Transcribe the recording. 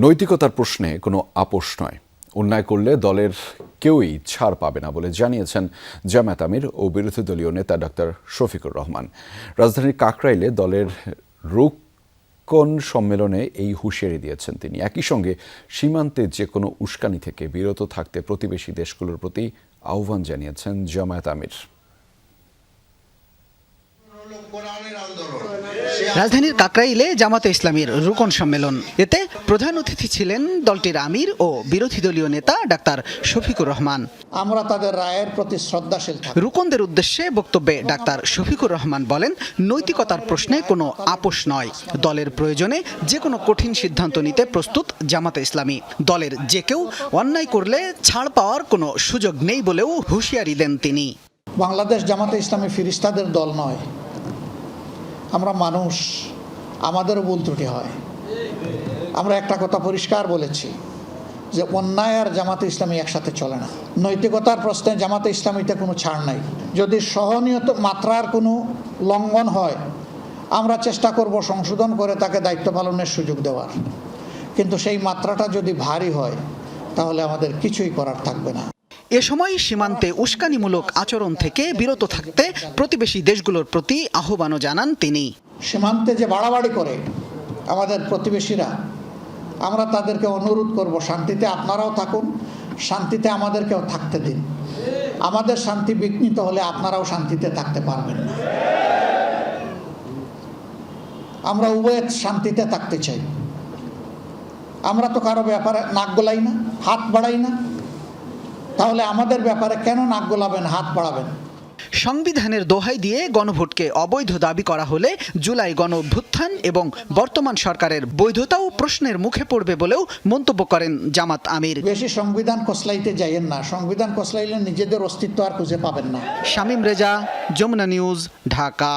নৈতিকতার প্রশ্নে কোনো আপোষ নয়। অন্যায় করলে দলের কেউই ছাড় পাবে না বলে জানিয়েছেন জামায়াত আমির ও বিরোধী দলীয় নেতা ডাক্তার শফিকুর রহমান। রাজধানীর কাকরাইলে দলের রুকন সম্মেলনে এই হুঁশিয়ারি দিয়েছেন তিনি। একই সঙ্গে সীমান্তে যে কোনো উস্কানি থেকে বিরত থাকতে প্রতিবেশী দেশগুলোর প্রতি আহ্বান জানিয়েছেন জামায়াত আমির। রাজধানীর কাকরাইলে জামাতে ইসলামীর রুকন সম্মেলন। এতে প্রধান অতিথি ছিলেন দলটির আমির ও বিরোধী দলীয় নেতা ডাক্তার শফিকুর রহমান। আমরা তাদের রায়ের প্রতি শ্রদ্ধাশীল থাকি। রুকনদের উদ্দেশ্যে বক্তব্যে ডাক্তার শফিকুর রহমান বলেন, নৈতিকতার প্রশ্নে কোনো আপোষ নয়। দলের প্রয়োজনে যে কোনো কঠিন সিদ্ধান্ত নিতে প্রস্তুত জামাতে ইসলামী। দলের যে কেউ অন্যায় করলে ছাড় পাওয়ার কোনো সুযোগ নেই বলেও হুঁশিয়ারি দেন তিনি। বাংলাদেশ জামাতে ইসলামী ফিরিস্তাদের দল নয়। আমরা মানুষ, আমাদেরও ভুল ত্রুটি হয়। আমরা একটা কথা পরিষ্কার বলেছি যে অন্যায় আর জামাতে ইসলামী একসাথে চলে না। নৈতিকতার প্রশ্নে জামাতে ইসলামীতে কোনো ছাড় নাই। যদি সহনীয় মাত্রার কোনো লঙ্ঘন হয়, আমরা চেষ্টা করব সংশোধন করে তাকে দায়িত্ব পালনের সুযোগ দেওয়ার। কিন্তু সেই মাত্রাটা যদি ভারী হয়, তাহলে আমাদের কিছুই করার থাকবে না। এ সময় সীমান্তে উস্কানিমূলক আচরণ থেকে বিরত থাকতে প্রতিবেশী দেশগুলোর প্রতি আহ্বানও জানান তিনি। সীমান্তে যে বাড়াবাড়ি করে আমাদের প্রতিবেশীরা, আমরা তাদেরকে অনুরোধ করব শান্তিতে আপনারাও থাকুন, শান্তিতে আমাদেরকেও থাকতে দিন। আমাদের শান্তি বিঘ্নিত হলে আপনারাও শান্তিতে থাকতে পারবেন না। আমরা উভয়ে শান্তিতে থাকতে চাই। আমরা তো কারো ব্যাপারে নাক গলাই না, হাত বাড়াই না। তাহলে আমাদের ব্যাপারে কেন নাক গলাবেন, হাত বাড়াবেন? সংবিধানের দোহাই দিয়ে গণভোটকে অবৈধ দাবি করা হলে জুলাই গণঅভ্যুত্থান এবং বর্তমান সরকারের বৈধতাও প্রশ্নের মুখে পড়বে বলেও মন্তব্য করেন জামাত আমির। বেশি সংবিধান কসলাইতে যাইয়েন না। সংবিধান কসলাইলে নিজেদের অস্তিত্ব আর খুঁজে পাবেন না। শামীম রেজা, যমুনা নিউজ, ঢাকা।